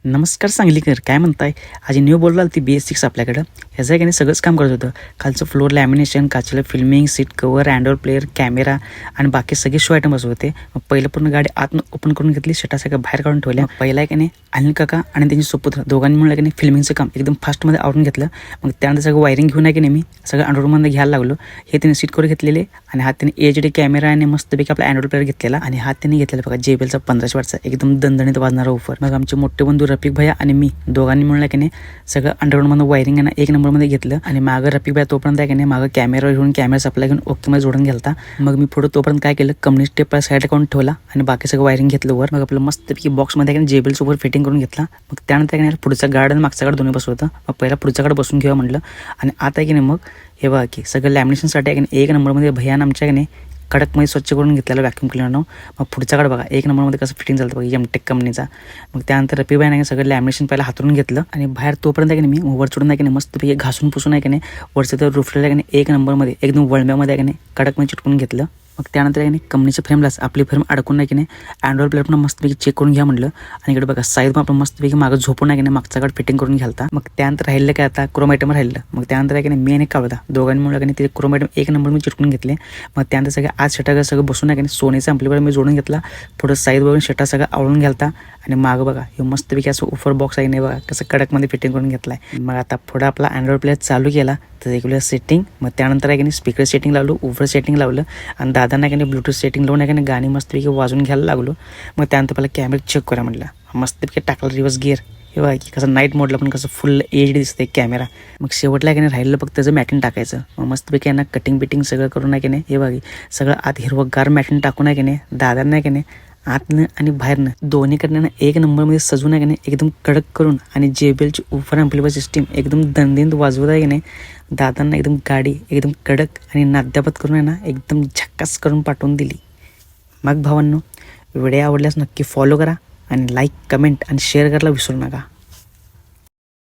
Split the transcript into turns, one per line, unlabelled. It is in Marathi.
नमस्कार सांगलीकर, काय म्हणताय? आज न्यू बोलवाल ती BS6 आपल्याकडं. ह्याचं आहे सगळंच काम करत होतं. खालचं फ्लोर लॅमिनेशन, काचेला filming, seat cover, android player, camera आणि बाकी सगळे शो आयटम बसवत होते. मग पहिलं पूर्ण गाडी आतून ओपन करून घेतली, शेटा सगळं बाहेर काढून ठेवल्या. पहिला आहे की नाही अनिल काका आणि त्यांची सुपुत्र दोघांनी मिळून की नाही फिल्मिंगचं काम एकदम फास्टमध्ये आवरून घेतलं. मग त्यानंतर सगळं वायरिंग घेऊन आहे की नाही मी सगळं अँड्रॉइडमध्ये घ्यायला लागलो. हे त्यांनी सीट कवर घेतलेले आणि हात त्यांनी HD कॅमेरा आणि मस्तपैकी आपला अँड्रॉइड प्लेअर घेतलेला आणि हात त्यांनी घेतलेला बघा JBLचा 1500 वॉटचा एकदम दणदणीत वाजणारा ऑफर. मग आमचे मोठे बंधू रफिक भैया आणि मी दोघांनी मिळून की नाही सगळं अंडरग्राऊंडमध्ये वायरिंग आहे ना एक नंबरमध्ये घेतलं आणि मागं रफिक भैया तोपर्यंत आहे की नाही मागं कॅमेरा घेऊन कॅमेरा सप्लाय घेऊन ओकेमध्ये जोडून घालता. मग मी पुढे तोपर्यंत काय केलं कम्युनिस्ट टेप साईड काढून ठेवला आणि बाकी सगळं वायरिंग घेतलं वर. मग आपलं मस्तपैकी बॉक्समध्ये JBL सोबत फिटिंग करून घेतला. मग त्यानंतर की नाही पुढचा गार्ड आणि मागचा गार्ड दोन्ही बसवतं. मग पहिला पुढचा गार्ड बसून घेऊया म्हटलं आणि आता आहे की नाही मग हे बघा की सगळं लॅमिनेशनसाठी आहे की नाही एक नंबरमध्ये भैयान आमच्या की नाही कडकमध्ये स्वच्छ करून घेतलेलं व्हॅक्यूम क्लिनरनं. मग पुढचा काढ बघा एक नंबरमध्ये कसं फिटिंग झालं बघा MTech कंपनीचा. मग त्यानंतर रफी भाईने सगळं लॅमिनेशन पहिला हातरून घेतलं आणि बाहेर तोपर्यंत आहे की नाही मी वर चढून आहे की नाही मस्तपैकी घासून पुसून आहे की नाही वरचं तर रुफलेलं आहे की नाही एक नंबरमध्ये एकदम वळम्यामध्ये आहे की नाही कडकमध्ये चिटकून घेतलं. मग त्यानंतर आहे की नाही कंपनीच्या फ्रेमलाच आपली फ्रेम अडकून नाही की नाही अँड्रॉइड प्लेअर पण मस्तपैकी चेक करून घ्या म्हटलं आणि इकडे बघा साईड आपण मस्तपैकी मागं झोपून आहे की नाही मागचा गाड फिटिंग करून घालता. मग त्यानंतर राहिलं काय आता क्रोम आयटम राहिलं. मग त्यानंतर आहे की नाही मी आणि कावदा दोघांमुळे की नाही ते क्रोम आयटम एक नंबर मी चिटकून घेतले. मग त्यानंतर सगळं आज शेटा सगळं बसून आहे की नाही सोनेचा अँप्लिफायर मी जोडून घेतला. पुढं साईडवरून शेटा सगळं आवळून घालता आणि मागं बघा हे मस्तपैकी असं ऑफर बॉक्स आहे नाही बघा कसं कडकमध्ये फिटिंग करून घेतला आहे. मग आता पुढं आपला अँड्रॉइड प्लेअर चालू केला तर रेग्युलर सेटिंग. मग त्यानंतर आहे की नाही स्पीकर सेटिंग लावलो उफर सेटिंग लावलं आणि दादांना की नाही ब्लूटूथ सेटिंग लावून आहे की नाही गाणी मस्तपैकी वाजून घ्यायला लागलो. मग त्यानंतर पहिला कॅमेरा चेक करा म्हटलं मस्तपैकी टाकला रिव्हर्स गिअर हे बघा की कसं नाईट मोडला पण कसं फुल HD दिसते कॅमेरा. मग शेवटला की नाही राहिलं फक्त त्याचं मॅटिन टाकायचं. मग मस्तपैकी यांना कटिंग बिटिंग सगळं करून आहे की नाही हे बघा सगळं आत हिरवगार मॅटिन टाकून आहे की नाही दादांना की नाही आतनं आणि बाहेरनं दोन्हीकडनं एक नंबरमध्ये सजून आहे की नाही एकदम कडक करून आणि JBLची उफर अँप्लिफायर सिस्टीम एकदम दणदणीत वाजवत आहे की नाही दादांना एकदम गाडी एकदम कडक आणि नाद्यापत करून आहे ना एकदम झक्कास करून पाठवून दिली. मग भावांनो व्हिडिओ आवडल्यास नक्की फॉलो करा आणि लाईक कमेंट आणि शेअर करायला विसरू नका.